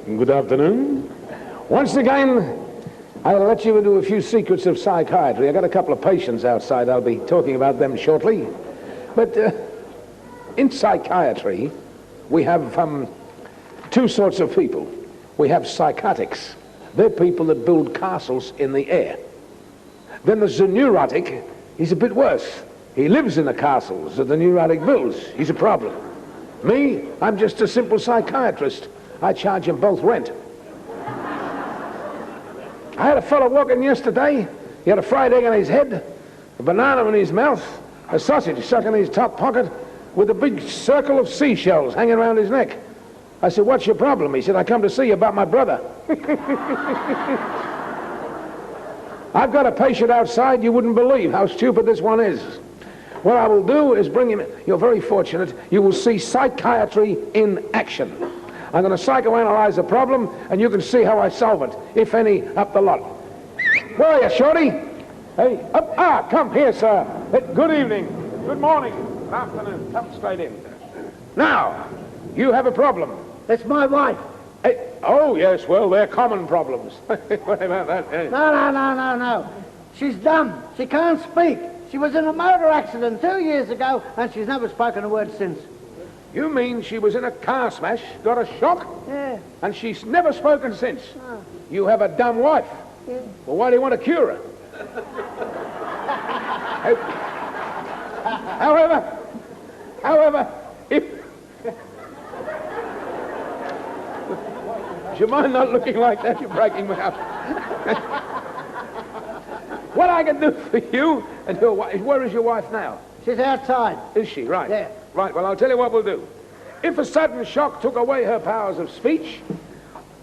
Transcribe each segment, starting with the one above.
Good afternoon. Once again, I'll let you into a few secrets of psychiatry. I got a couple of patients outside. I'll be talking about them shortly. But in psychiatry, we have two sorts of people. We have psychotics. They're people that build castles in the air. Then there's a neurotic. He's a bit worse. He lives in the castles that the neurotic builds. He's a problem. Me, I'm just a simple psychiatrist. I charge them both rent. I had a fellow walking yesterday. He had a fried egg on his head, a banana in his mouth, a sausage stuck in his top pocket with a big circle of seashells hanging around his neck. I said, "What's your problem?" He said, "I come to see you about my brother." I've got a patient outside. You wouldn't believe how stupid this one is. What I will do is bring him in. You're very fortunate. You will see psychiatry in action. I'm going to psychoanalyze the problem, and you can see how I solve it, if any, up the lot. Where are you, Shorty? Hey, up, come here, sir. Good evening, good morning, good afternoon. Come straight in. Now, you have a problem. It's my wife. Hey, oh, yes, well, they're common problems. What about that? Hey. No. She's dumb. She can't speak. She was in a motor accident 2 years ago, and she's never spoken a word since. You mean she was in a car smash, got a shock? Yeah. And she's never spoken since? No. You have a dumb wife? Yeah. Well, why do you want to cure her? However, if... Do you mind not looking like that? You're breaking me up. What I can do for you and your wife... Where is your wife now? She's outside. Is she? Right. Yeah. Right, well, I'll tell you what we'll do. If a sudden shock took away her powers of speech,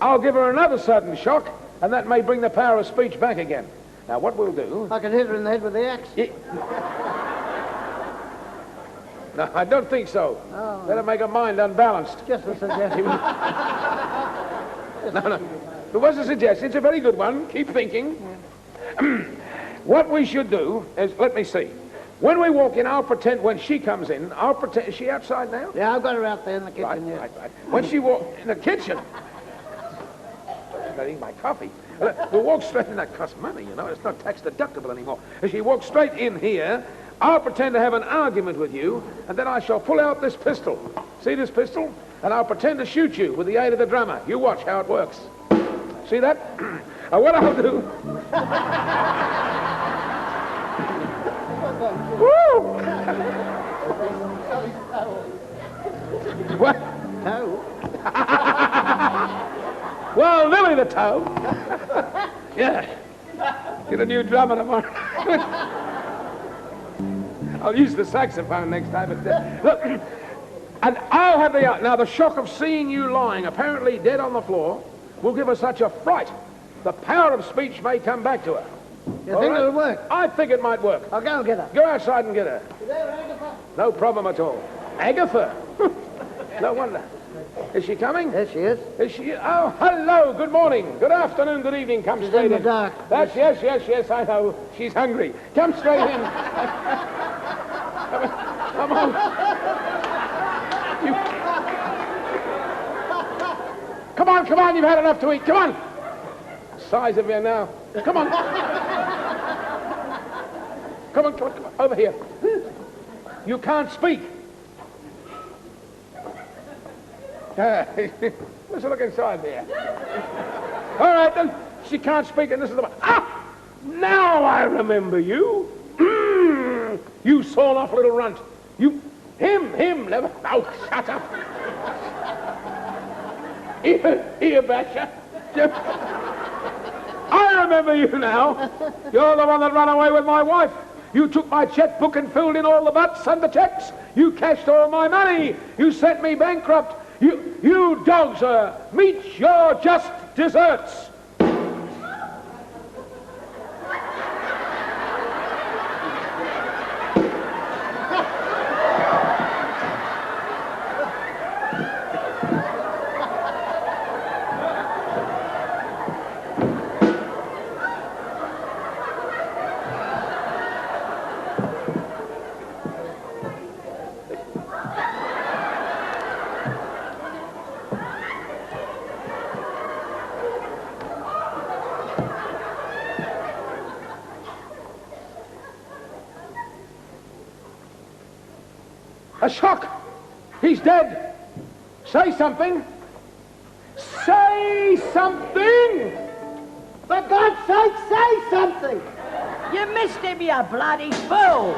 I'll give her another sudden shock, and that may bring the power of speech back again. Now, what we'll do... I can hit her in the head with the axe. No, I don't think so. Oh. That'll make her mind unbalanced. Just a suggestion. No. It was a suggestion. It's a very good one. Keep thinking. Yeah. What we should do is, let me see. When we walk in, I'll pretend, when she comes in, I'll pretend... Is she outside now? Yeah, I've got her out there in the kitchen. Right. When she walks in the kitchen... I'm going to eat my coffee. We'll walk straight in. That costs money, you know. It's not tax deductible anymore. If she walks straight in here, I'll pretend to have an argument with you, and then I shall pull out this pistol. See this pistol? And I'll pretend to shoot you with the aid of the drummer. You watch how it works. See that? What I'll do... Woo! What? No. Well, Lily the toe. Yeah. Get a new drummer tomorrow. I'll use the saxophone next time. But, look, and I'll have the... Now, the shock of seeing you lying, apparently dead on the floor, will give her such a fright, the power of speech may come back to her. You think it'll work? I think it might work. I'll go and get her. Go outside and get her. You there, Agatha? No problem at all. Agatha? No wonder. Is she coming? There she is. Is she? Oh, hello. Good morning. Good afternoon. Good evening. Come She's straight in the dark. That's yes. I know. She's hungry. Come straight in. Come on. Come on. You've had enough to eat. Come on. Size of you now. Come on. Come on. Over here. You can't speak. Let's look inside there. All right, then. She can't speak, and this is the one. Ah! Now I remember you. You sawn-off little runt. You... Him. Never... Oh, shut up. Here, Basher. I remember you now. You're the one that ran away with my wife. You took my checkbook and filled in all the butts and the checks. You cashed all my money. You sent me bankrupt. You dogs, meet your just deserts. A shock! He's dead! Say something! Say something! For God's sake, say something! You missed him, you bloody fool!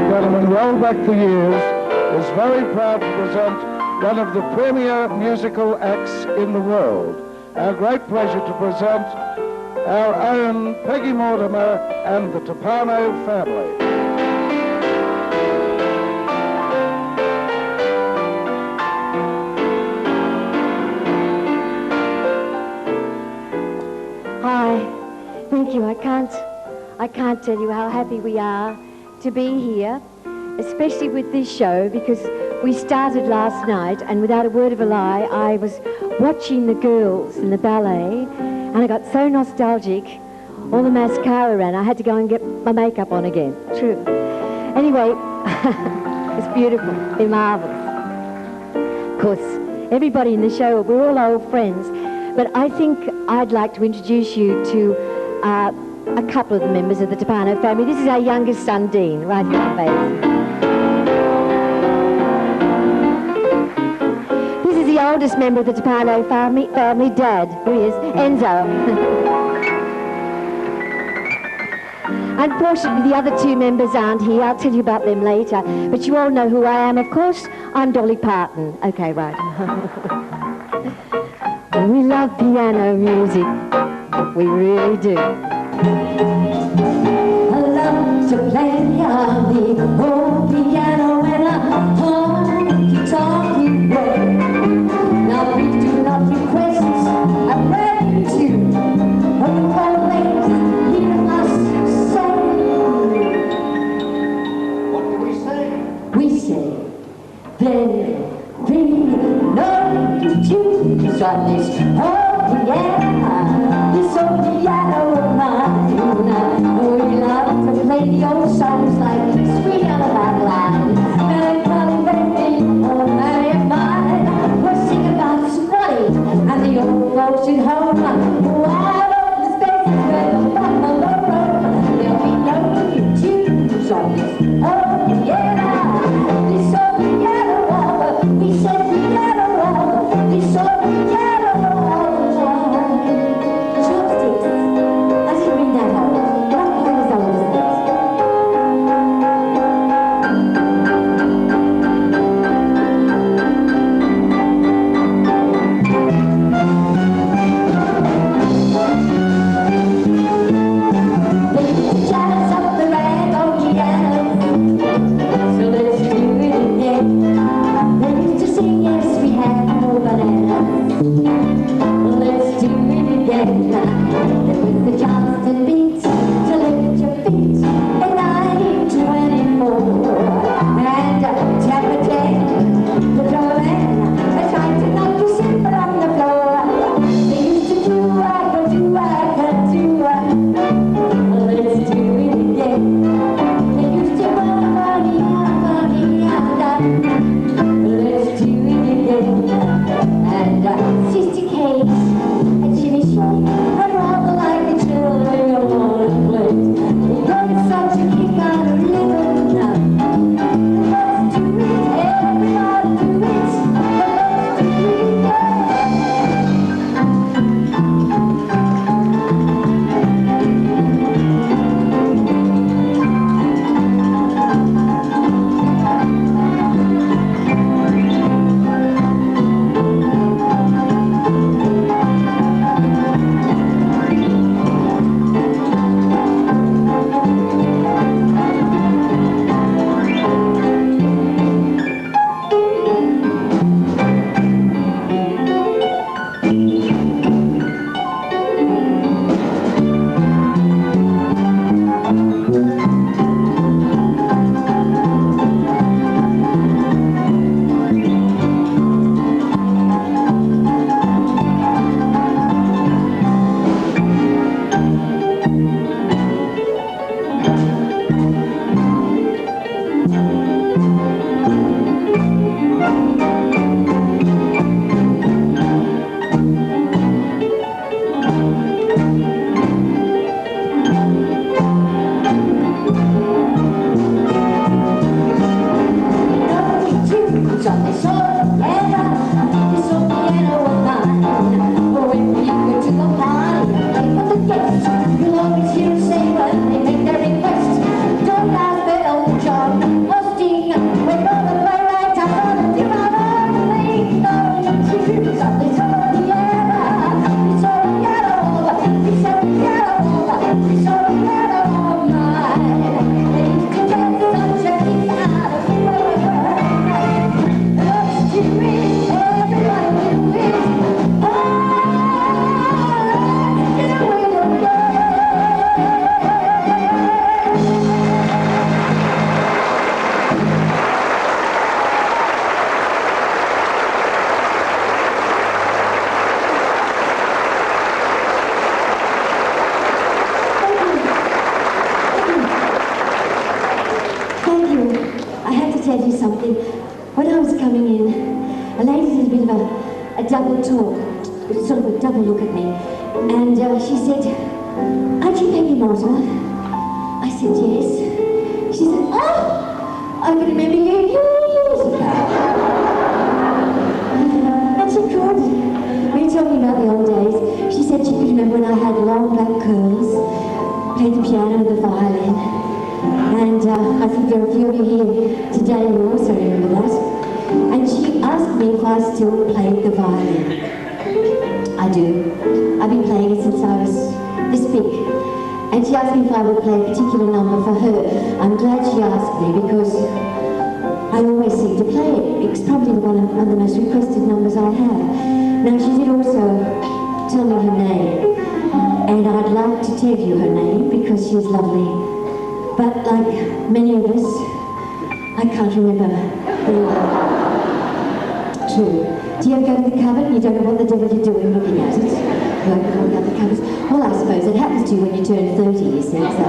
Gentlemen, roll back the years, is very proud to present one of the premier musical acts in the world. Our great pleasure to present our own Peggy Mortimer and the Toppano family. Hi, thank you. I can't tell you how happy we are to be here, especially with this show, because we started last night, and without a word of a lie, I was watching the girls in the ballet, and I got so nostalgic. All the mascara ran. I had to go and get my makeup on again. True. Anyway, it's beautiful. They're marvellous. Of course, everybody in the show, we're all old friends, but I think I'd like to introduce you to a couple of the members of the Toppano family. This is our youngest son, Dean, right here on face. This is the oldest member of the Toppano family, Dad. Here he is, Enzo. Unfortunately, the other two members aren't here. I'll tell you about them later. But you all know who I am, of course. I'm Dolly Parton. Okay, right. We love piano music. We really do. I love to play on the old piano and a honky-tonky way. Now please do not request a brand new tune of the following hear us sing. What do we say? We say, then we know you choose on this old piano, this old piano of mine. We love to play the old songs like Sweet Alabama Line, Melancholy Baby, or Mary of Mine. We'll sing about Squatty and the old folks at home. Wide open the spaces where the buffalo roam. There'll be no tunes on this old piano, this old piano. We said piano, this old piano. Chopsticks. I didn't mean that old. Not quite as old as this. I had to tell you something. When I was coming in, a lady did a bit of a double talk, sort of a double look at me. And she said, "Aren't you Peggy Mortimer?" I said, "Yes." She said, "Oh, I can remember you years ago." And she could. We were talking about the old days. She said she could remember when I had long black curls, played the piano and the violin. And I think there are a few of you here today who also remember that. And she asked me if I still played the violin. I do. I've been playing it since I was this big. And she asked me if I would play a particular number for her. I'm glad she asked me because I always seem to play it. It's probably one of the most requested numbers I have. Now she did also tell me her name. And I'd like to tell you her name because she is lovely. But like many of us, I can't remember very well. True. Do you ever go to the cupboard and you don't know what the devil you're doing looking at it? You open all the other cupboards. Well, I suppose it happens to you when you turn 30, you see, so...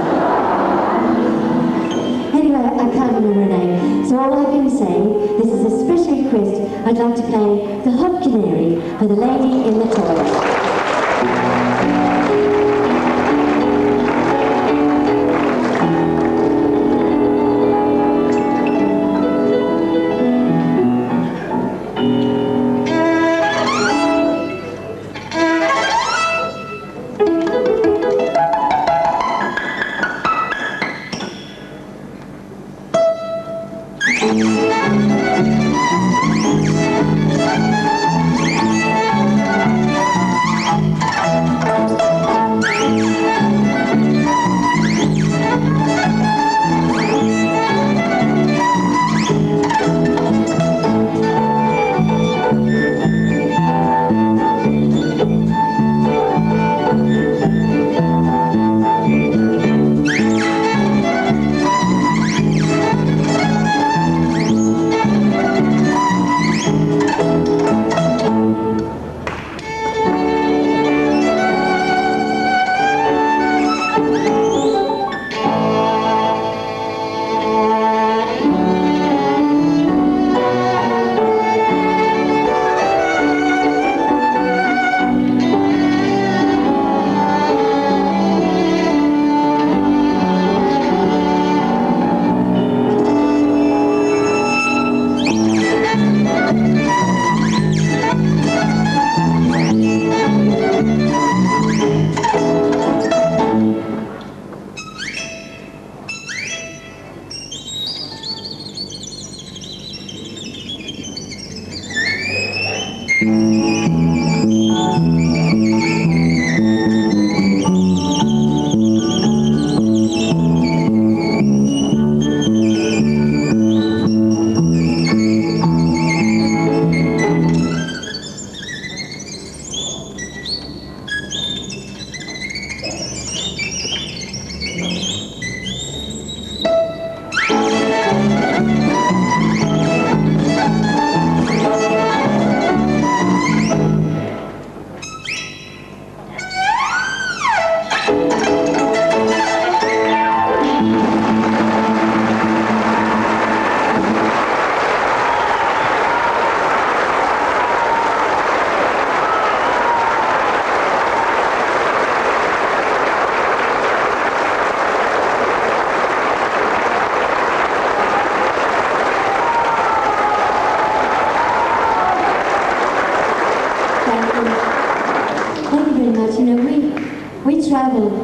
Anyway, I can't remember her name. So all I can say, this is a special request. I'd like to play The Hot Canary for the lady in the toilet.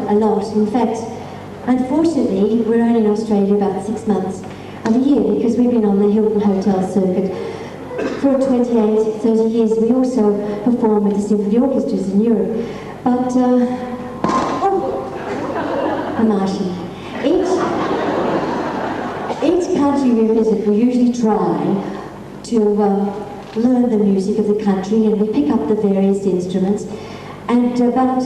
A lot. In fact, unfortunately, we're only in Australia about 6 months of the year because we've been on the Hilton Hotel circuit for 28, 30 years. We also perform with the symphony orchestras in Europe. But, a Martian. Each country we visit, we usually try to learn the music of the country and we pick up the various instruments. And about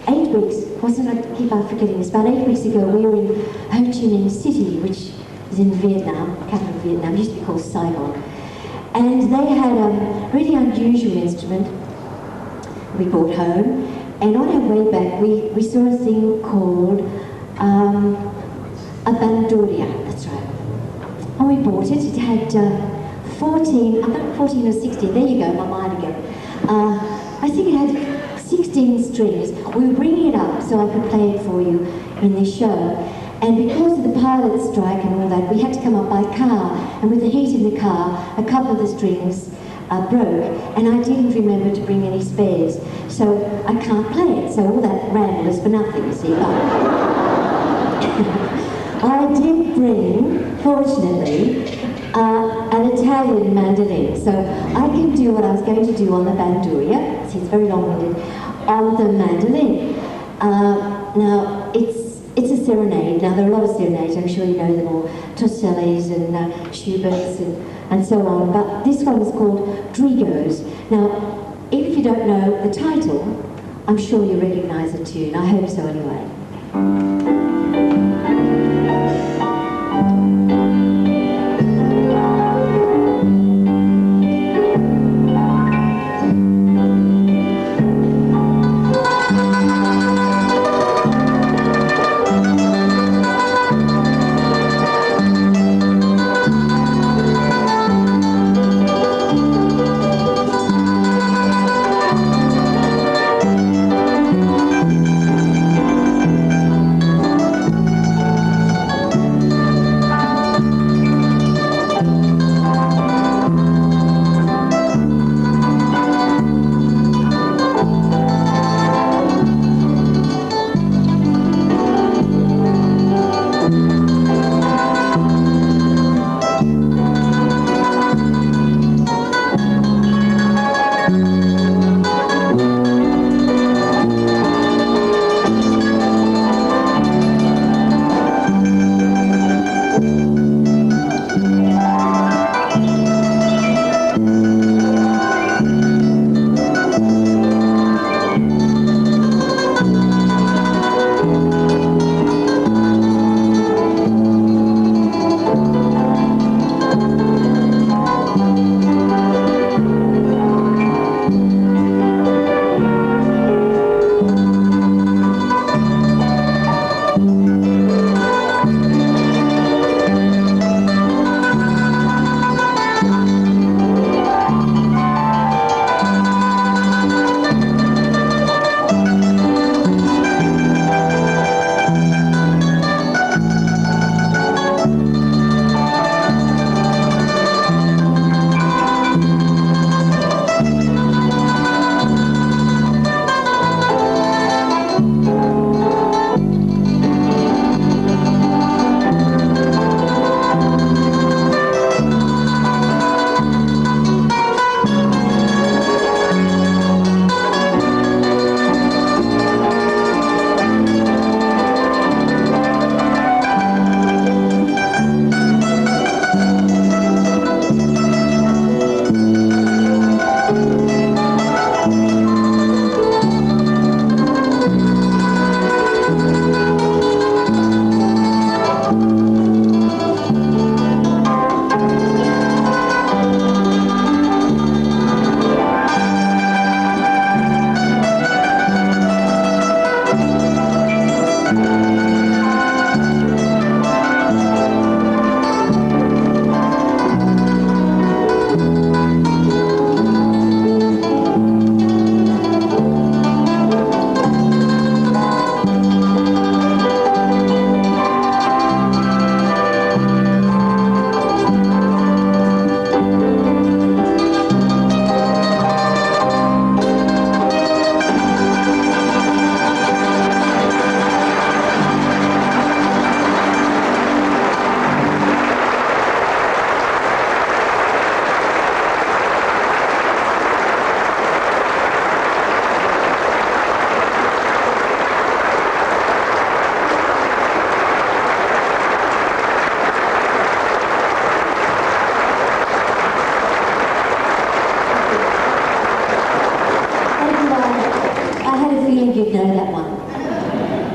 8 weeks, I keep on forgetting this, about 8 weeks ago we were in Ho Chi Minh City, which is in Vietnam, capital of Vietnam, it used to be called Saigon. And they had a really unusual instrument we brought home, and on our way back we saw a thing called a bandoria, that's right. And we bought it. It had 14, I think 14 or 16, there you go, my mind again. I think it had 16 strings. We were bringing it up so I could play it for you in this show. And because of the pilot strike and all that, we had to come up by car. And with the heat in the car, a couple of the strings broke. And I didn't remember to bring any spares. So I can't play it. So all that ramble is for nothing, you see. But I did bring, fortunately, an Italian mandolin. So I can do what I was going to do on the bandurria. See, it's very long-winded. On the mandolin. Now, it's a serenade. Now, there are a lot of serenades. I'm sure you know them all. Tosellis and Schuberts and so on. But this one is called Drigos. Now, even if you don't know the title, I'm sure you recognise the tune. I hope so anyway.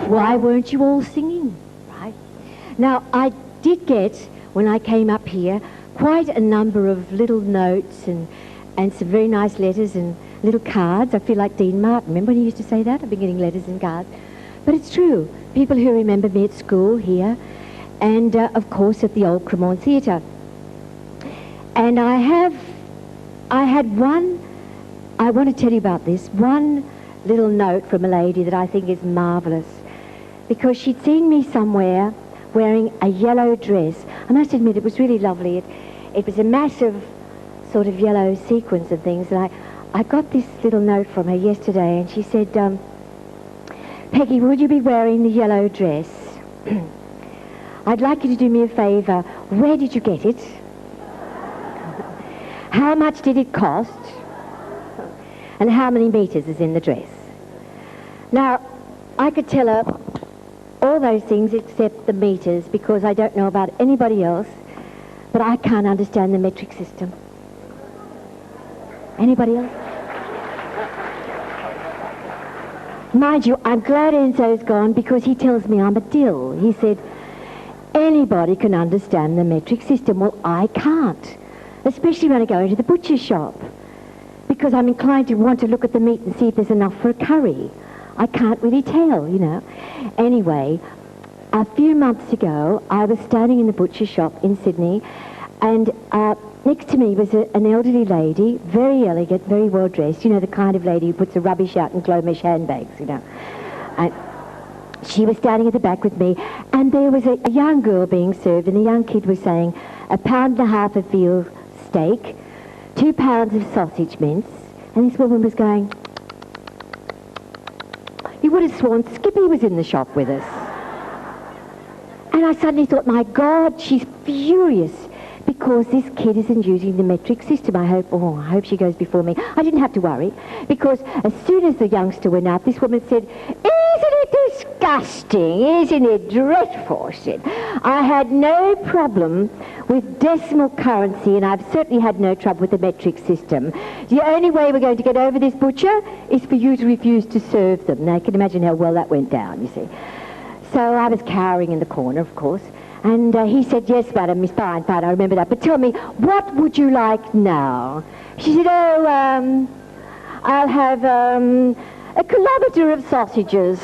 Why weren't you all singing, right? Now, I did get, when I came up here, quite a number of little notes and some very nice letters and little cards. I feel like Dean Martin. Remember when he used to say that? I've been getting letters and cards. But it's true. People who remember me at school here and, of course, at the old Cremorne Theatre. And I had one, I want to tell you about this, one little note from a lady that I think is marvellous, because she'd seen me somewhere wearing a yellow dress. I must admit, it was really lovely. It was a massive sort of yellow sequins and things, and I got this little note from her yesterday, and she said, Peggy, would you be wearing the yellow dress? I'd like you to do me a favour. Where did you get it? How much did it cost? And how many metres is in the dress? Now, I could tell her all those things except the metres, because I don't know about anybody else, but I can't understand the metric system. Anybody else? Mind you, I'm glad Enzo's gone, because he tells me I'm a dill. He said, anybody can understand the metric system. Well, I can't, especially when I go into the butcher shop, because I'm inclined to want to look at the meat and see if there's enough for a curry. I can't really tell, you know. Anyway, a few months ago, I was standing in the butcher shop in Sydney, and next to me was an elderly lady, very elegant, very well dressed, you know, the kind of lady who puts the rubbish out in glow-mesh handbags, you know. And she was standing at the back with me, and there was a young girl being served, and the young kid was saying, 1.5 pounds of veal steak, 2 pounds of sausage mince, and this woman was going, you would have sworn Skippy was in the shop with us. And I suddenly thought, my God, she's furious because this kid isn't using the metric system. I hope she goes before me. I didn't have to worry, because as soon as the youngster went out, this woman said, isn't it disgusting? Isn't it dreadful? She said, I had no problem with decimal currency, and I've certainly had no trouble with the metric system. The only way we're going to get over this butcher is for you to refuse to serve them. Now, you can imagine how well that went down, you see. So I was cowering in the corner, of course, and he said, yes, madam, Miss fine, I remember that, but tell me, what would you like now? She said, I'll have a kilometre of sausages.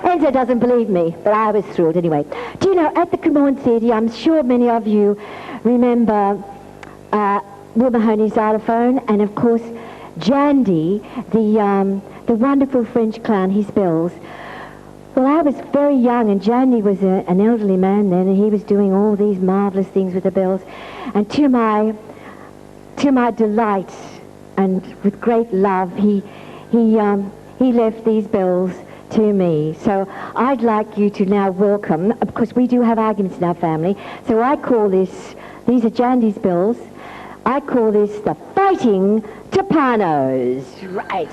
Enzo doesn't believe me, but I was thrilled anyway. Do you know, at the Cremorne Theatre, I'm sure many of you remember Will Mahoney's xylophone, and of course Jandy, the wonderful French clown, his bells. Well, I was very young, and Jandy was an elderly man then, and he was doing all these marvellous things with the bells. And to my delight, and with great love, he left these bells to me. So I'd like you to now welcome, because we do have arguments in our family, so I call this, these are Jandy's bells, I call this the Fighting Toppanos. Right.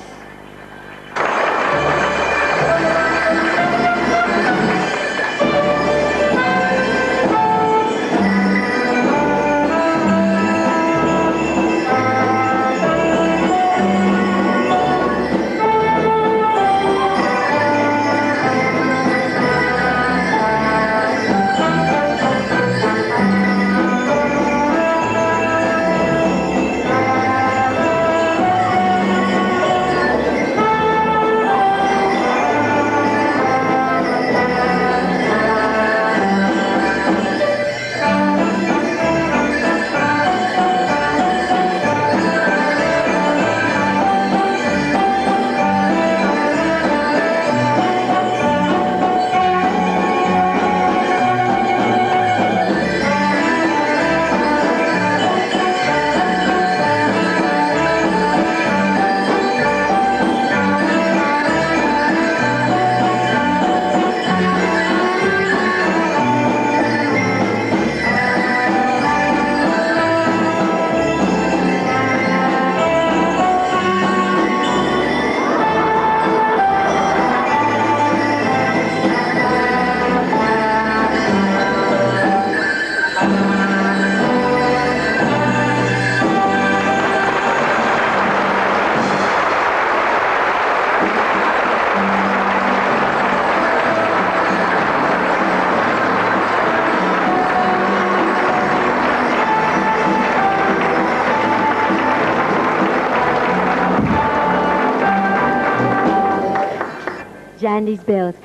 Jandy's bells.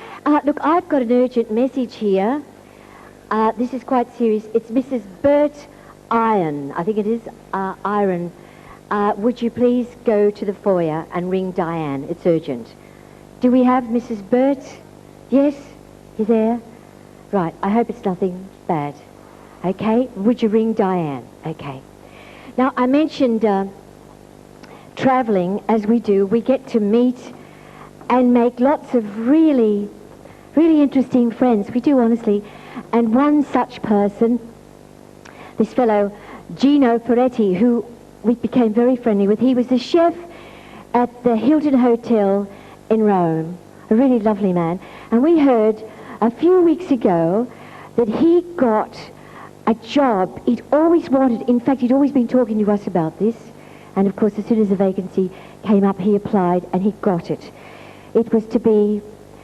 Look, I've got an urgent message here. This is quite serious. It's Mrs. Bert Iron. I think it is Iron. Would you please go to the foyer and ring Diane? It's urgent. Do we have Mrs. Bert? Yes? You there? Right, I hope it's nothing bad. Okay, would you ring Diane? Okay. Now, I mentioned travelling. As we do, we get to meet and make lots of really, really interesting friends. We do, honestly. And one such person, this fellow, Gino Ferretti, who we became very friendly with. He was the chef at the Hilton Hotel in Rome, a really lovely man. And we heard a few weeks ago that he got a job he'd always wanted. In fact, he'd always been talking to us about this. And of course, as soon as the vacancy came up, he applied and he got it. It was to be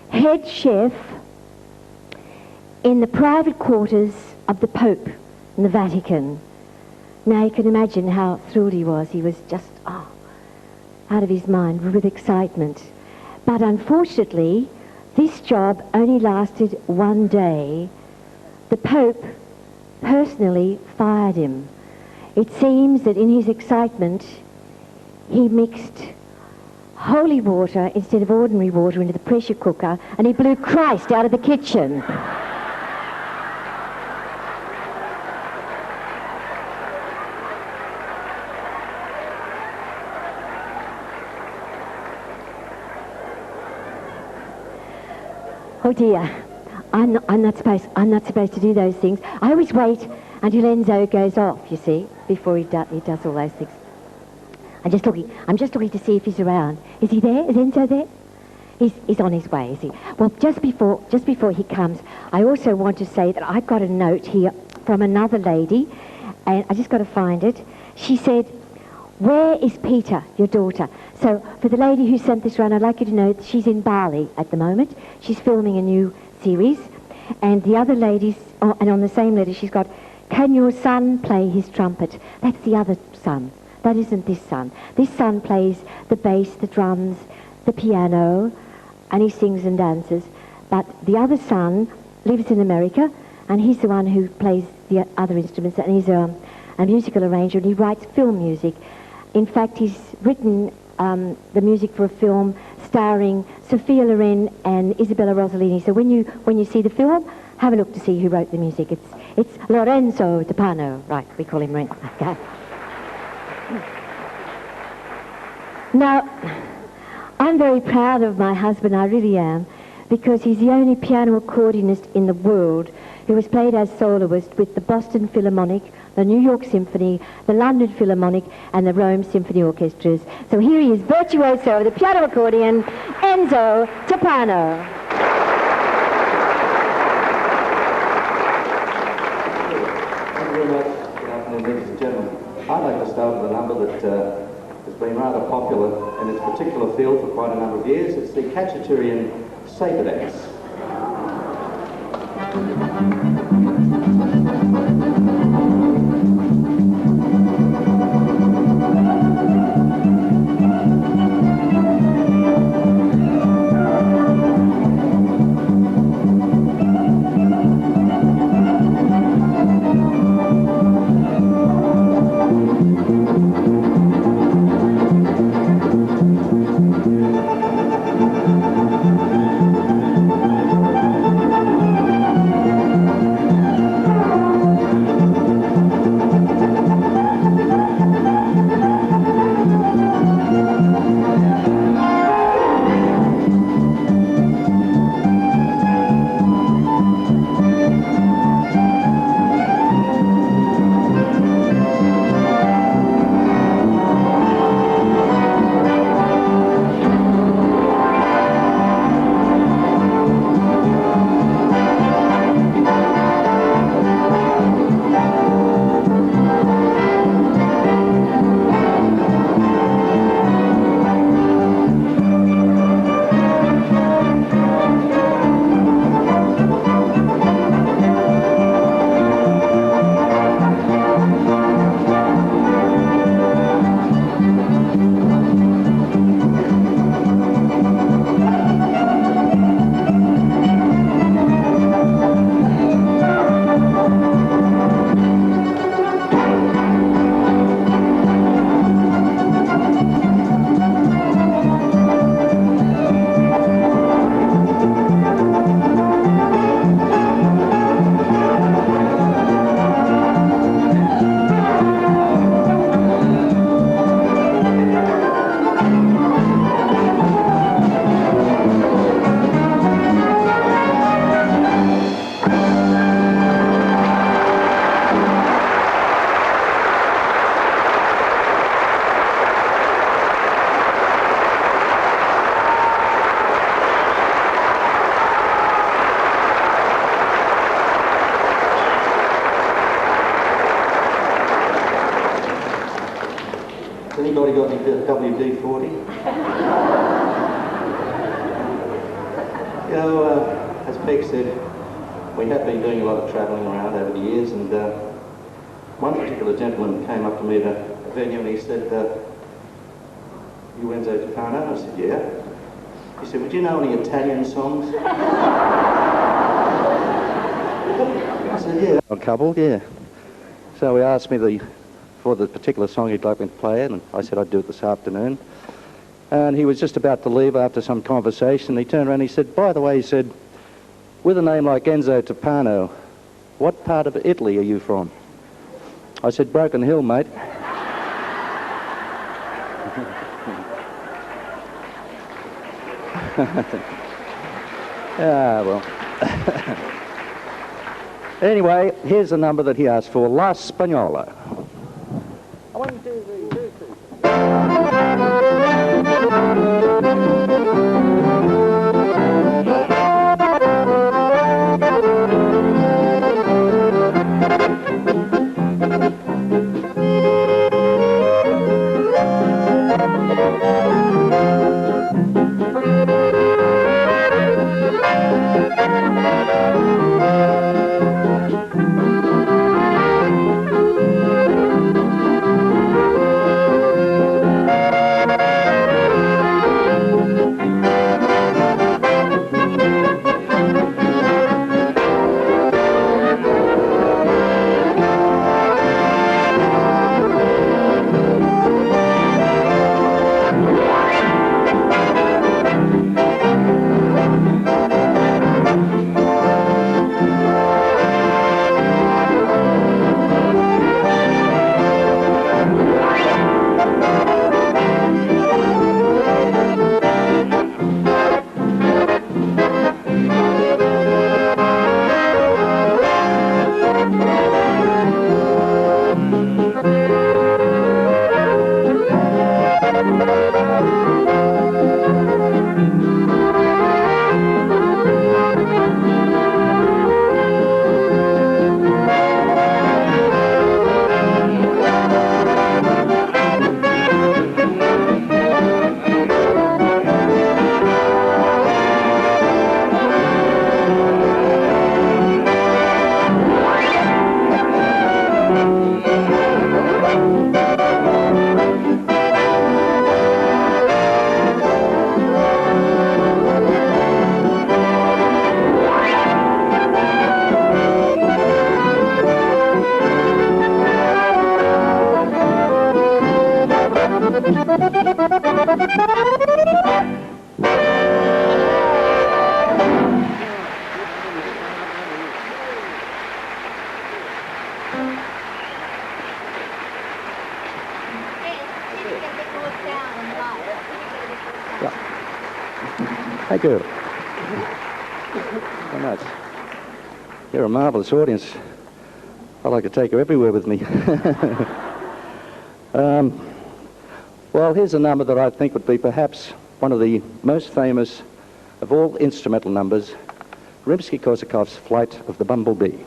head chef in the private quarters of the Pope in the Vatican. Now you can imagine how thrilled he was. He was just, out of his mind with excitement. But unfortunately, this job only lasted one day. The Pope personally fired him. It seems that in his excitement, he mixed holy water instead of ordinary water into the pressure cooker, and he blew Christ out of the kitchen. Oh dear, I'm not supposed to do those things. I always wait until Enzo goes off, you see, before he does all those things. I'm just looking to see if he's around. Is he there? Is Enzo there? He's on his way, is he? Well, just before he comes, I also want to say that I got a note here from another lady, and I just got to find it. She said, "Where is Peter, your daughter?" So for the lady who sent this round, I'd like you to know that she's in Bali at the moment. She's filming a new series. And the other ladies, and on the same letter, she's got, "Can your son play his trumpet?" That's the other son. That isn't this son. This son plays the bass, the drums, the piano, and he sings and dances. But the other son lives in America, and he's the one who plays the other instruments, and he's a musical arranger, and he writes film music. In fact, he's written the music for a film starring Sophia Loren and Isabella Rossellini. So when you see the film, have a look to see who wrote the music. It's Lorenzo Toppano. Right, we call him Ren. Okay. Now, I'm very proud of my husband, I really am, because he's the only piano accordionist in the world who has played as soloist with the Boston Philharmonic, the New York Symphony, the London Philharmonic, and the Rome Symphony Orchestras. So here he is, virtuoso of the piano accordion, Enzo Toppano. Thank you very much. Good afternoon, ladies and gentlemen. I'd like to start with a number that has been rather popular in its particular field for quite a number of years. It's the Cacciatorian Sabre Dance. D40. You know, as Peg said, we have been doing a lot of travelling around over the years, and one particular gentleman came up to me at a venue and he said, "You Winsall Toppano?" I said, "Yeah." He said, "Would you know any Italian songs?" I said, "Yeah." A couple, yeah. So he asked me for the particular song he'd like me to play it, and I said I'd do it this afternoon. And he was just about to leave after some conversation. He turned around and he said, "By the way," he said, "with a name like Enzo Toppano, what part of Italy are you from?" I said, "Broken Hill, mate." Well. Anyway, here's the number that he asked for, La Spagnola. 1, 2, 3, 2, Thank you very much. You're a marvellous audience. I'd like to take you everywhere with me. Well, here's a number that I think would be perhaps one of the most famous of all instrumental numbers, Rimsky-Korsakov's Flight of the Bumblebee.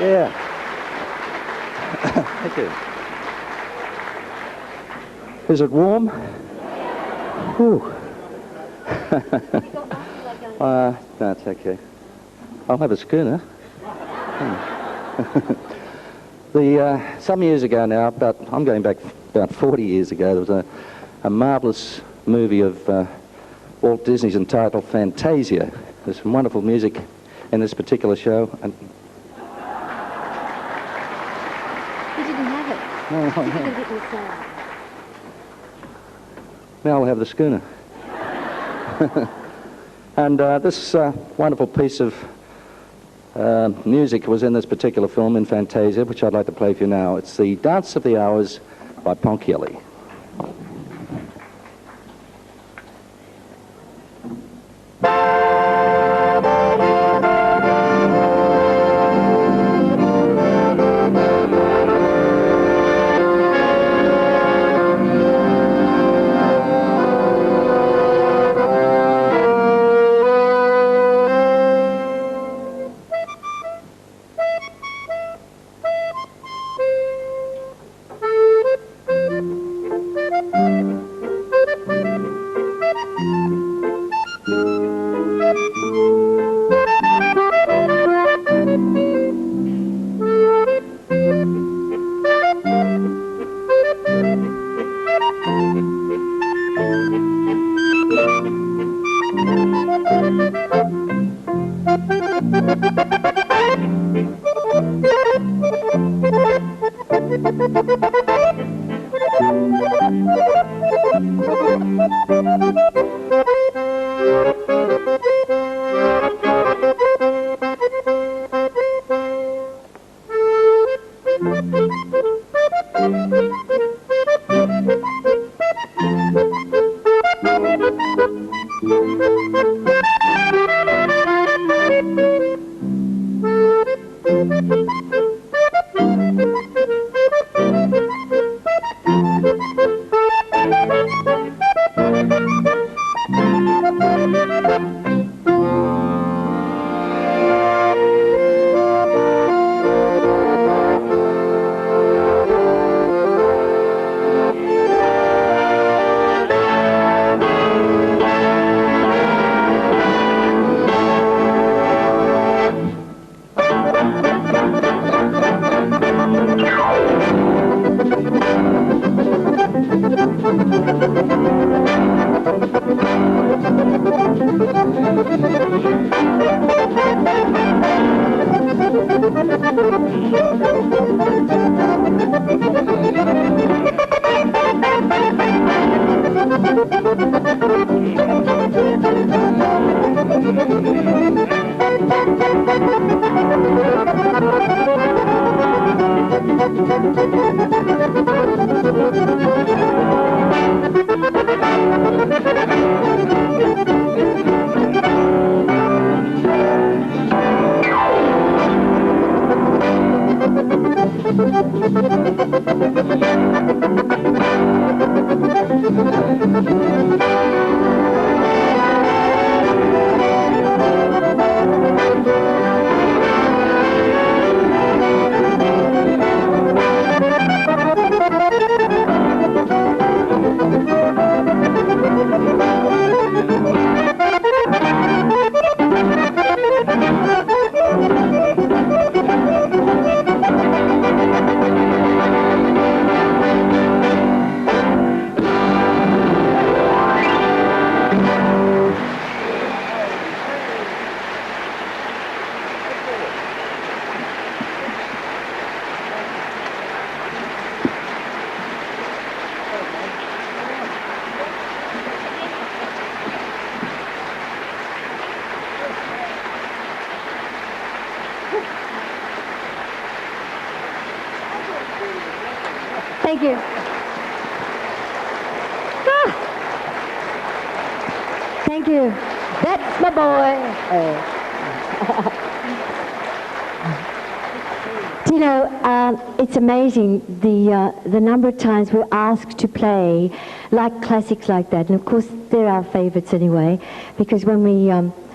Yeah. Thank you. Is it warm? Whew. That's okay. I'll have a schooner. Some years ago now, I'm going back about 40 years ago, there was a marvellous movie of Walt Disney's entitled Fantasia. There's some wonderful music in this particular show. And You didn't have it. no, You could have written a song. now I'll have the schooner. And this wonderful piece of music was in this particular film, in Fantasia, which I'd like to play for you now. It's the Dance of the Hours by Ponchielli. Thank you. Ah. Thank you. That's my boy. Do you know, it's amazing the number of times we're asked to play like classics like that. And of course, they're our favourites anyway, because when we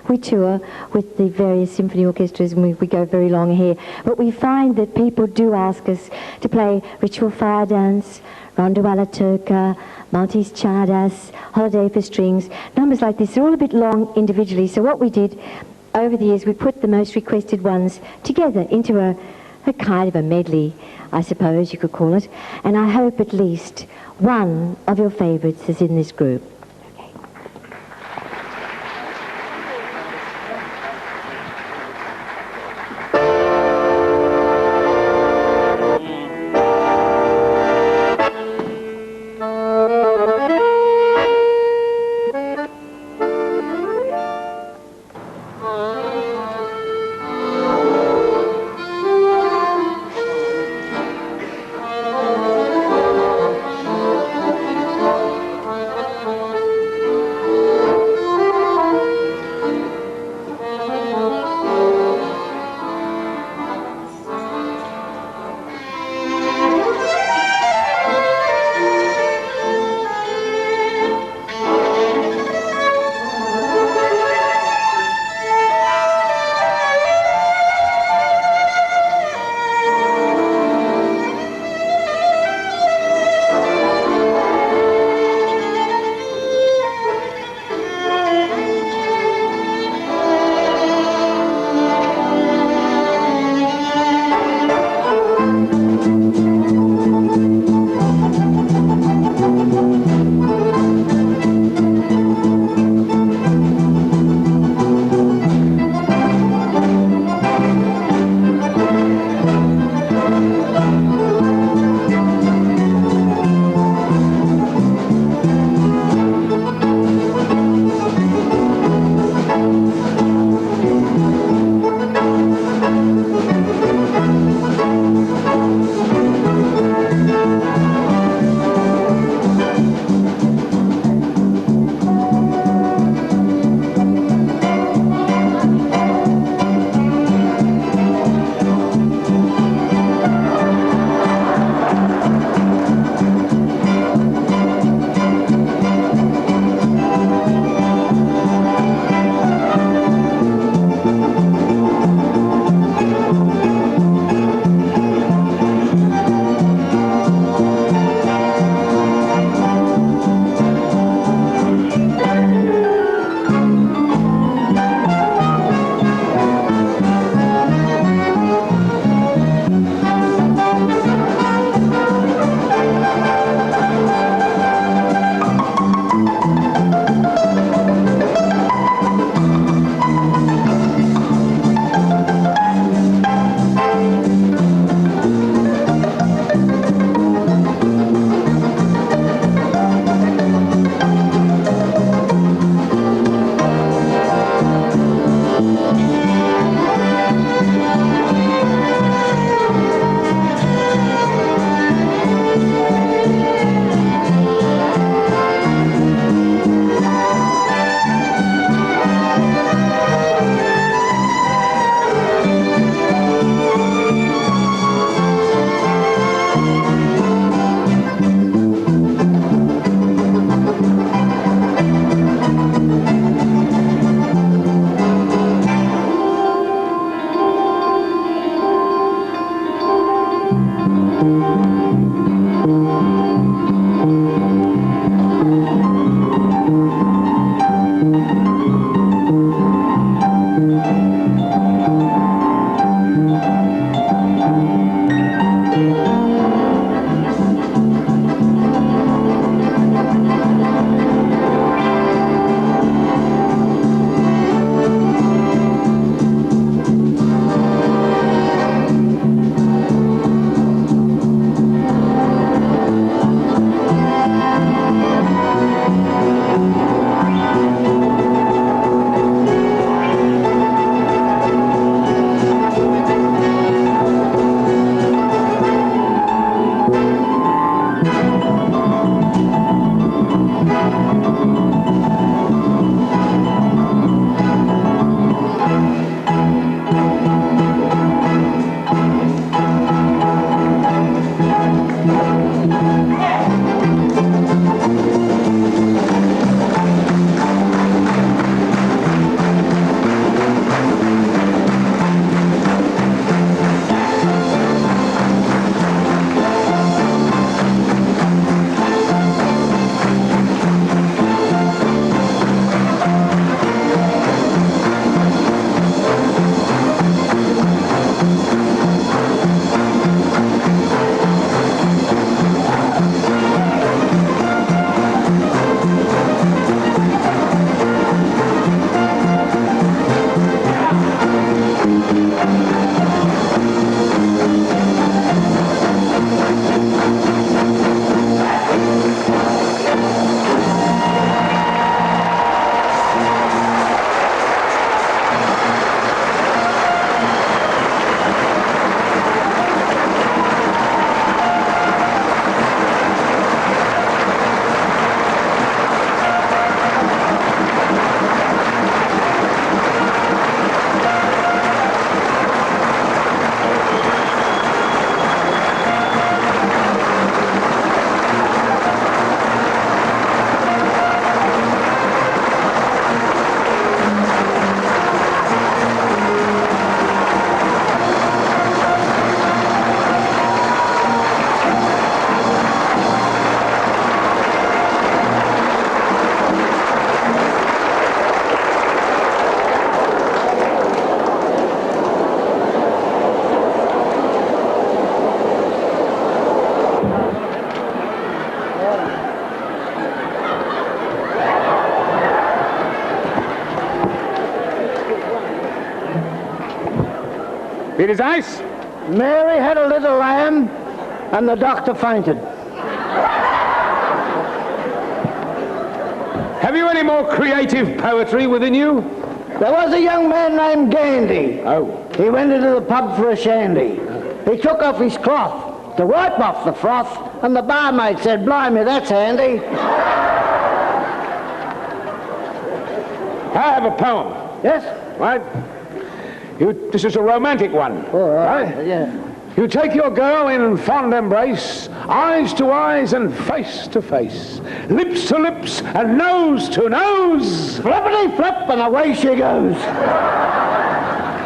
we tour with the various symphony orchestras, and we go very long here. But we find that people do ask us to play Ritual Fire Dance, Rondo alla Turca, Maltese Czardas, Holiday for Strings, numbers like this. They're all a bit long individually, so what we did over the years, we put the most requested ones together into a kind of a medley, I suppose you could call it, and I hope at least one of your favourites is in this group. It is ice? Mary had a little lamb, and the doctor fainted. Have you any more creative poetry within you? There was a young man named Gandy. Oh. He went into the pub for a shandy. He took off his cloth to wipe off the froth, and the barmaid said, "Blimey, that's handy." I have a poem. Yes? Right? This is a romantic one. All right. Yeah. You take your girl in fond embrace, eyes to eyes and face to face, lips to lips and nose to nose. Flippity flip, and away she goes.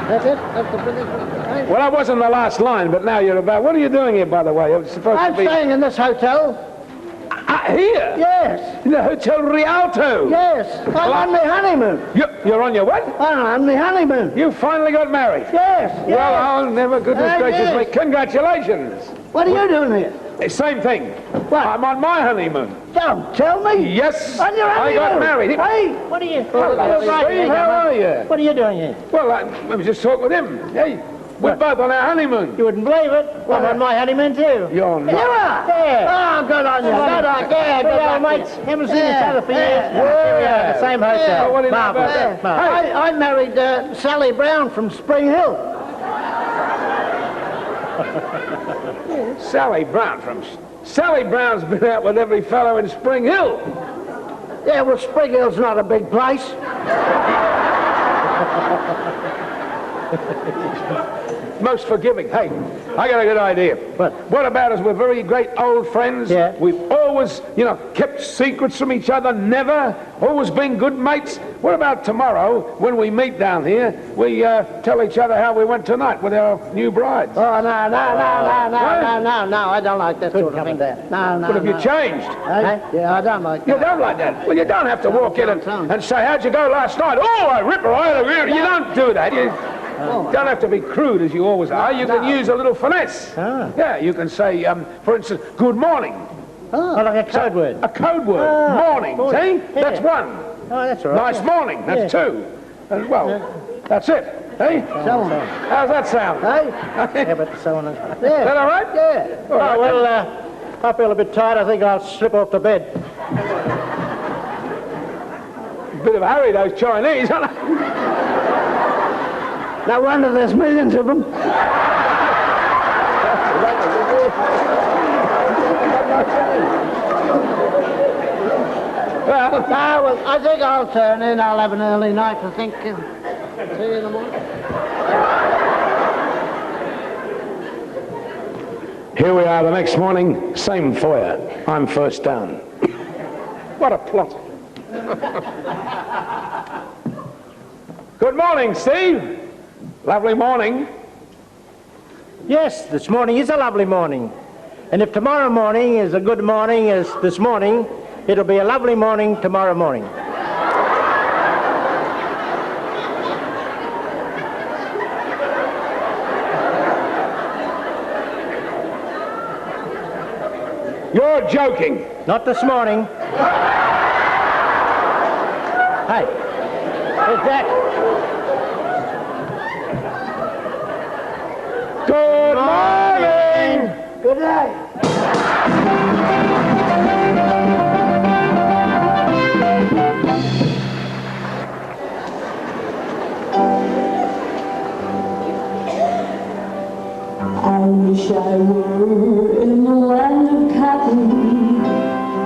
That's it? That's the British one. Well, that wasn't the last line, but now you're about... What are you doing here, by the way? It's supposed I'm to be... staying in this hotel. Here? Yes. In the Hotel Rialto? Yes. I'm on my honeymoon. You're on your what? I'm on my honeymoon. You finally got married? Yes. Well, I'll never... Goodness gracious yes. me. Congratulations. What are you doing here? Same thing. What? I'm on my honeymoon. Don't tell me. Yes. On your honeymoon? I got married. Hey. What are you... Hello, Steve. How are you? What are you doing here? Well, I was just talking with him. Hey, we're both on our honeymoon. You wouldn't believe it. I'm on my honeymoon too. You're You not. are? Yeah. Oh, good on you. Good on you. Yeah, good Yeah, on mates. you. Haven't seen each other for years. Yeah. Here we are in the same hotel. Oh, what do you know about Marvellous. that? Marvellous. I married Sally Brown from Spring Hill. Sally Brown from... Sally Brown's been out with every fellow in Spring Hill. Yeah, well, Spring Hill's not a big place. Most forgiving. Hey, I got a good idea. What about us? We're very great old friends. Yeah. We've always, kept secrets from each other, never. Always been good mates. What about tomorrow, when we meet down here, we tell each other how we went tonight with our new brides? Oh, no, I don't like that sort of thing. No. What have you changed? Hey? Yeah, I don't like that. You don't like that? Well, you don't have to walk in and say, how'd you go last night? Oh, I rip her. You don't do that. You don't have to be crude as you always are. You can use a little finesse. Yeah, you can say, for instance, good morning. Oh, like a code word. A code word. Morning. See? Yeah. That's one. Oh, that's all right. Nice morning. That's two. And, well, that's it. Hey? So on. How's that sound? Hey? Yeah, but so on. Is that all right? Yeah. All right. Oh, well, I feel a bit tired. I think I'll slip off to bed. Bit of a hurry, those Chinese, aren't they? No wonder there's millions of them. Well, I think I'll turn in. I'll have an early night, I think. See you in the morning. Here we are the next morning, same foyer. I'm first down. What a plot. Good morning, Steve. Lovely morning. Yes, this morning is a lovely morning. And if tomorrow morning is a good morning as this morning, it'll be a lovely morning tomorrow morning. You're joking. Not this morning. Hey, where's Jack? Good morning. Good night. I wish I were in the land of cotton,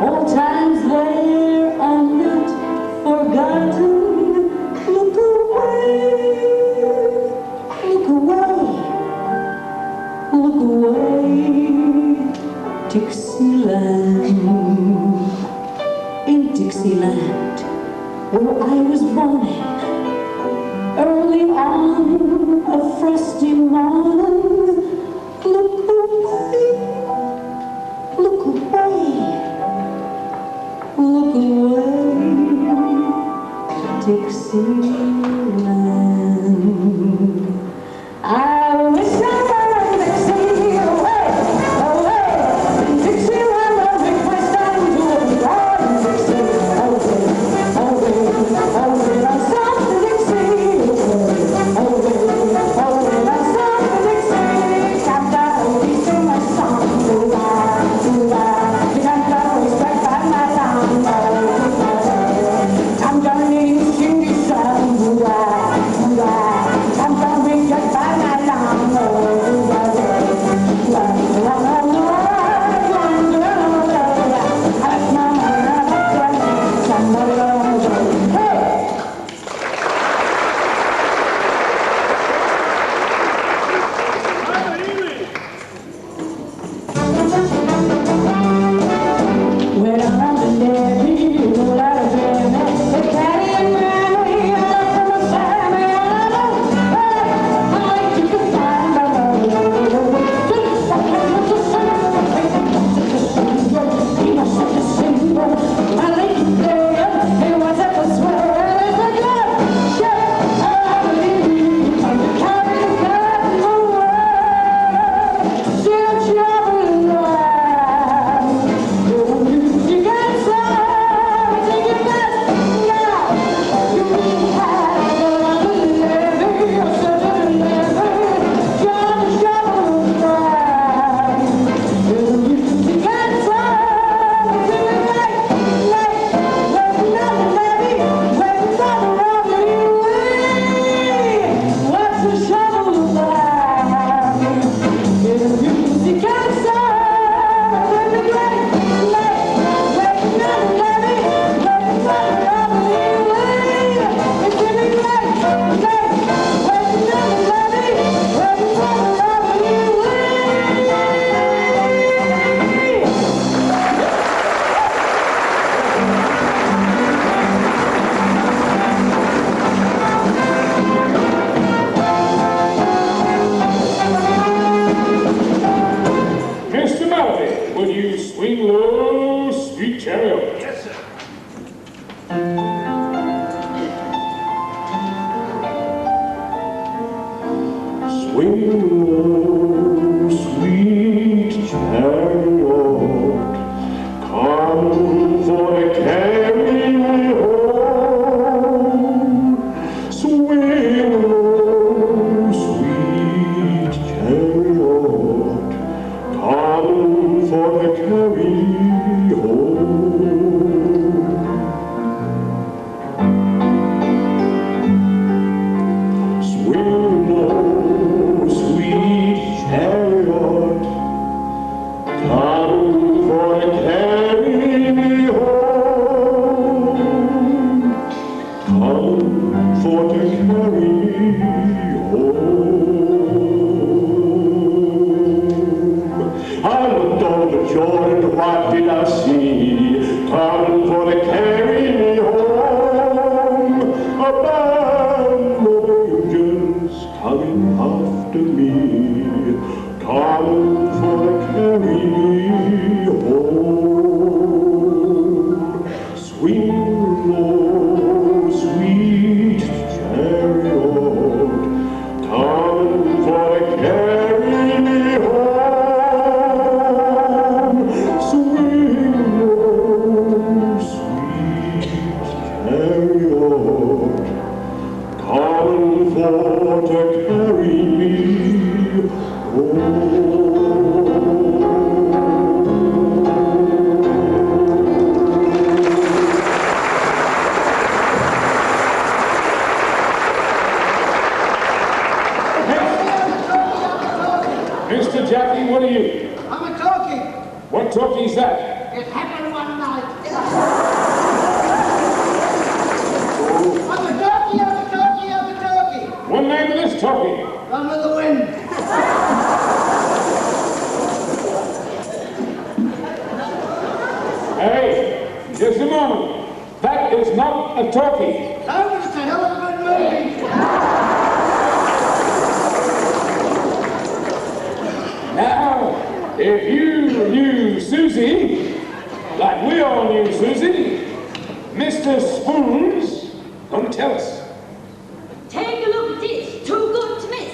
old times there unlit, forgotten. Look away, Dixieland. In Dixieland, where I was born, early on a frosty morning. Look away, Dixieland. I wish I were Dixie, away, Dixieland, I'll make my stand to the garden, Dixie, away, I'm soft Dixie, away, I'm soft Swing low, sweet chariot. Yes, sir. Swing low, sweet chariot, come for to carry me home. Swing low, sweet chariot, come for to carry me home. Swing low, sweet chariot, come for to carry me home. Come for to carry me home. I looked over Jordan, what did I see? Come for to carry me home. A band of angels coming after me. Come for to carry me home. Swing low, sweet chariot, come for to carry me home. Swing low, sweet chariot, come for to carry me home. Mr. Jackie, what are you? I'm a talkie. What talkie's that? It happened one night. I'm a talkie, I'm a talkie, I'm a talkie. What name of this talkie? Run with the wind. Hey, just a moment. That is not a talkie. No, but it's a hell of a good movie. Now, if you knew Susie, like we all knew Susie, Mr. Spoons gonna tell us. Take a look at this, too good to miss.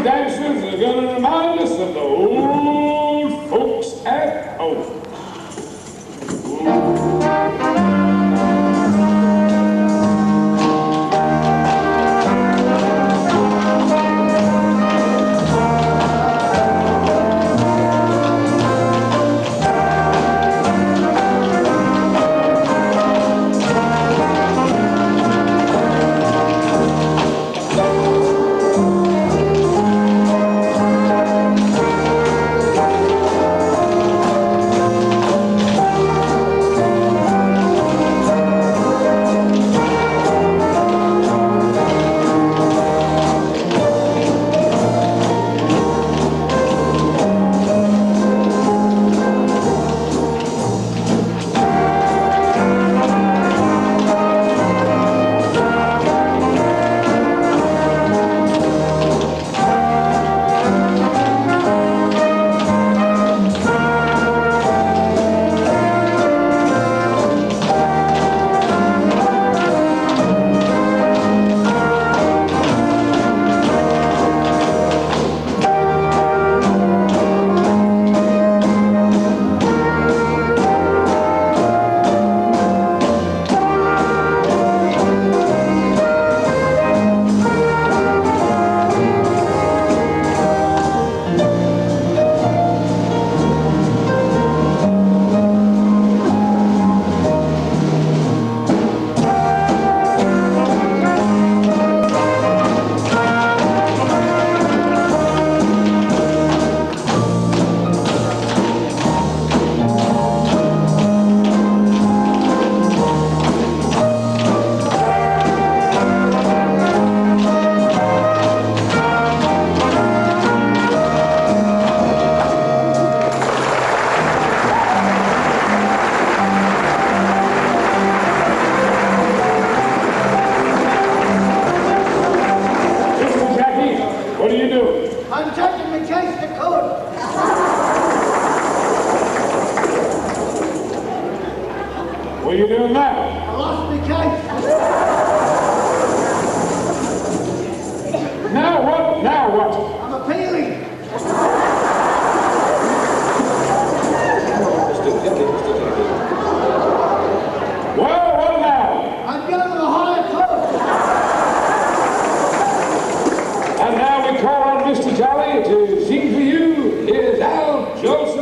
Dancers are going to remind us of the old folks at home. in case they could. What are you doing now? I lost my case. Now what? Now what? I'm appealing. Well, what now? I'm going to the higher court. And now we call on Mr. Jolly to sing for you. Here's Jolson.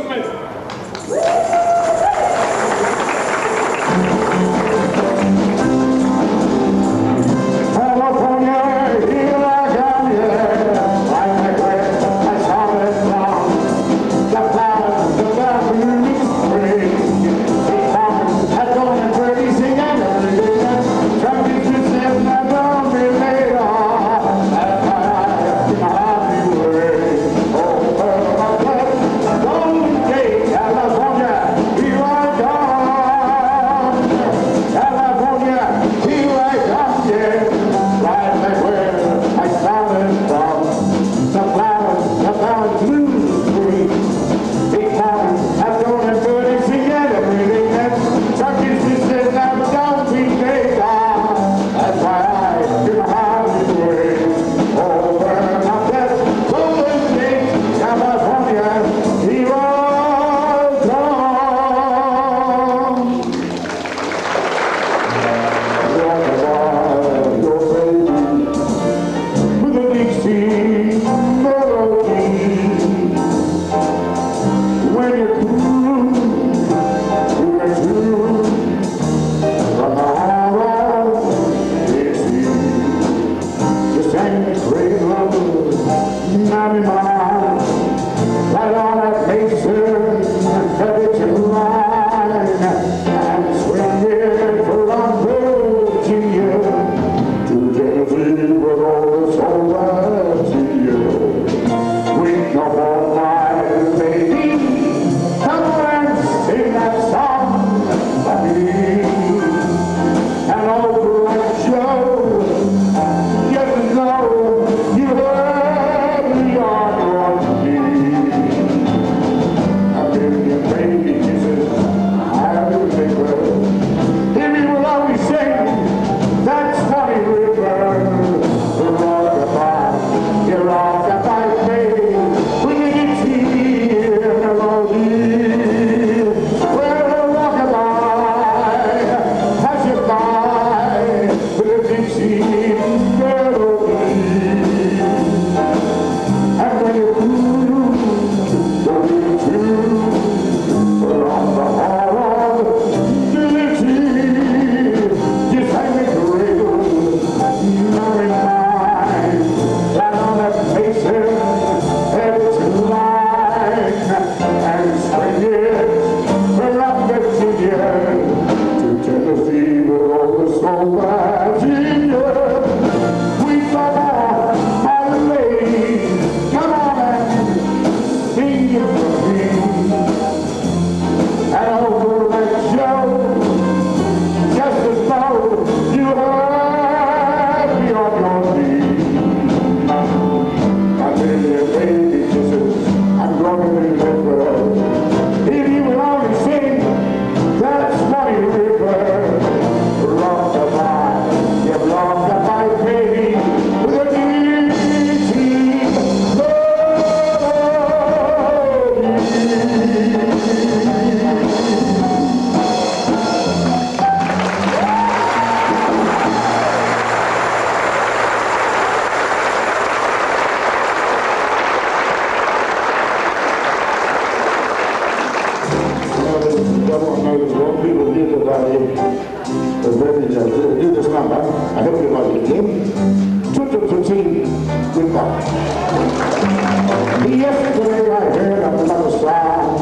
Yesterday I heard another song.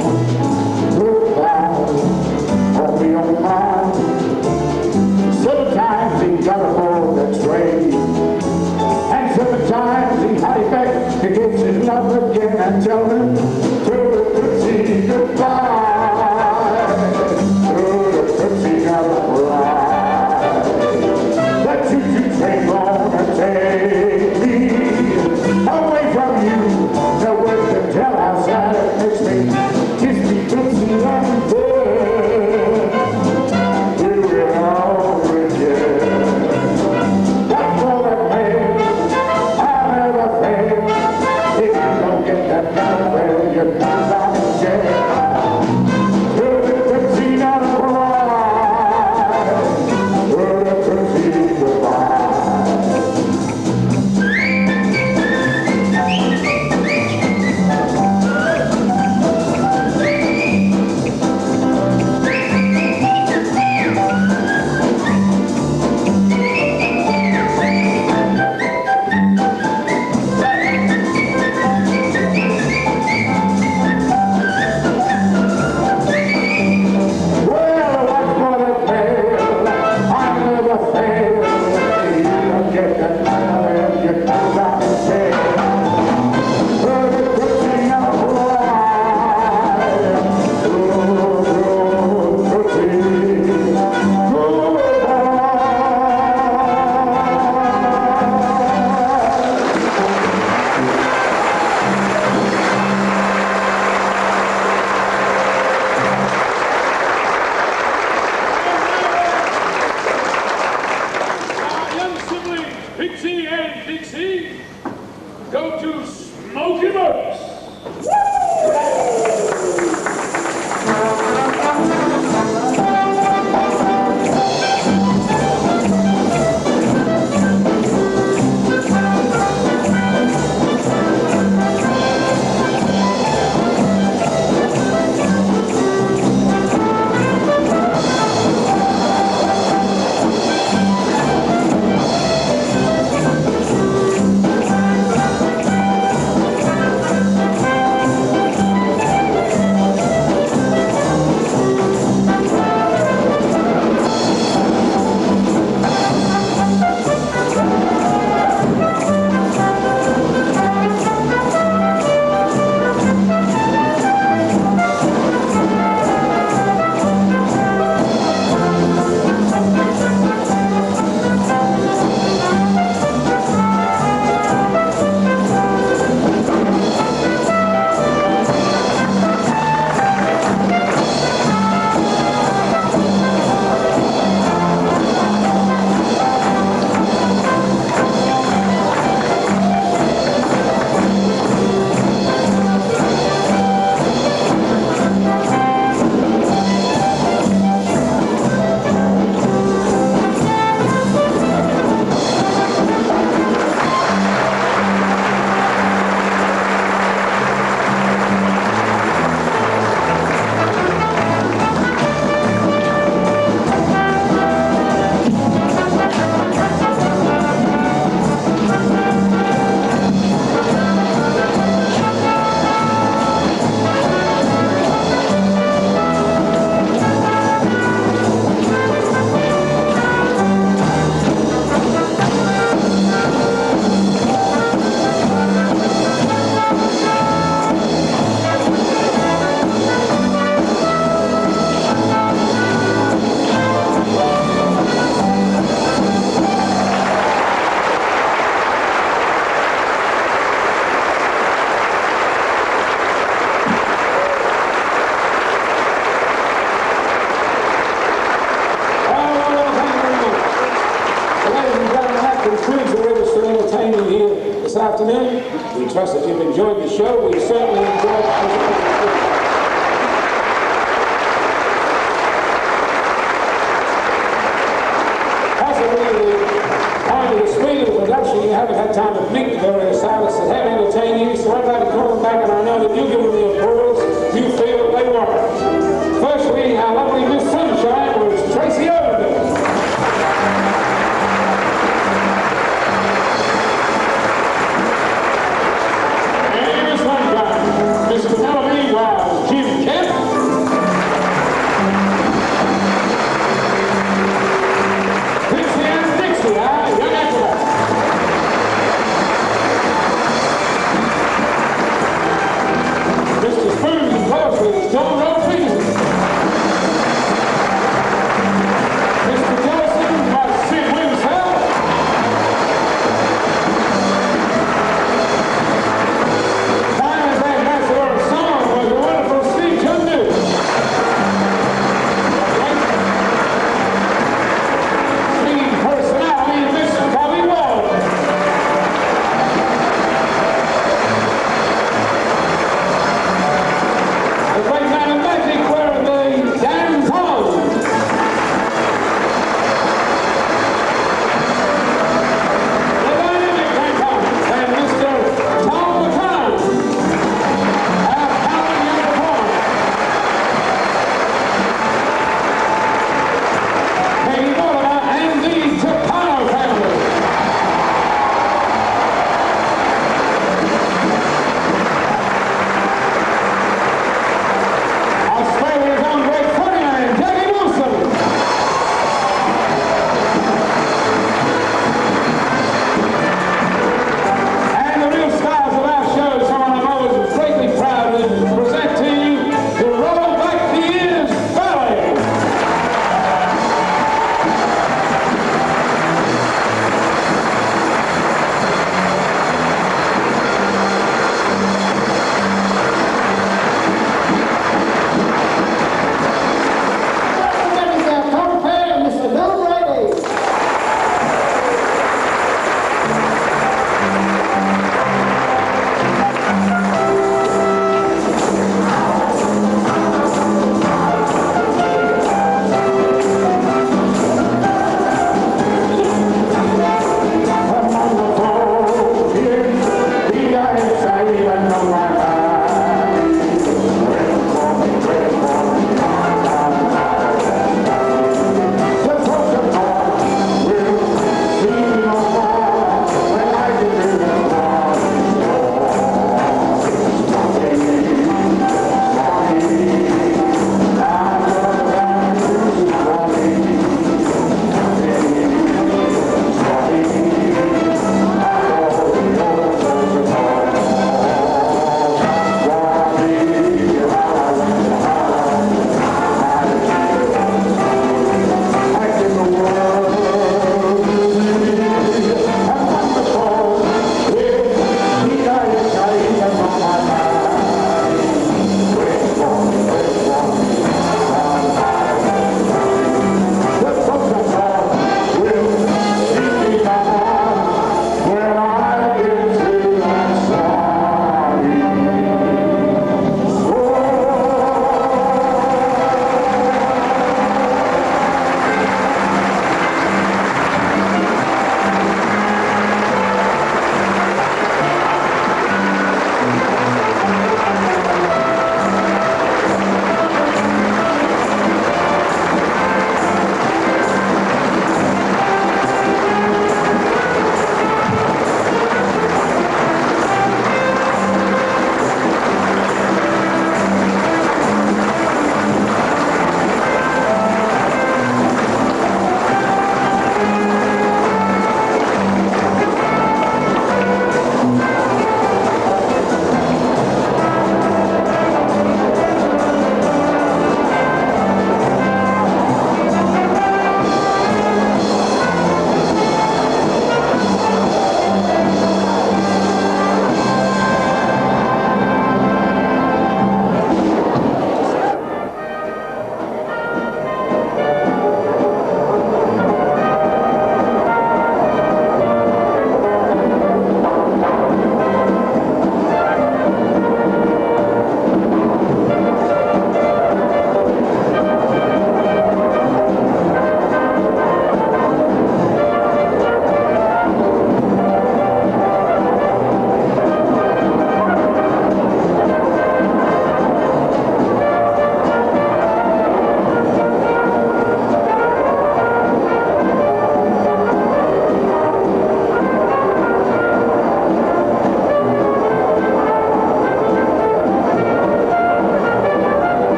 Look down on me on mine. 7 times he got aboard that train, and 7 times he had it back to get his love again and tell him to the Tootsie goodbye. To the Tootsie gotta cry. That choo-choo train gonna take me away from you. Nowhere afternoon. We trust that you've enjoyed the show. We certainly enjoyed it. You haven't had time to meet the various artists that have entertained you, so I'd like to call them back, and I know that you give them the applause you feel they want. Firstly, our lovely Miss Sunshine was Tracey Ovenden. And Miss Sunshine, Mr. Melody was Jim Kemp. Mr. Spoons and Poetry was John Rowe.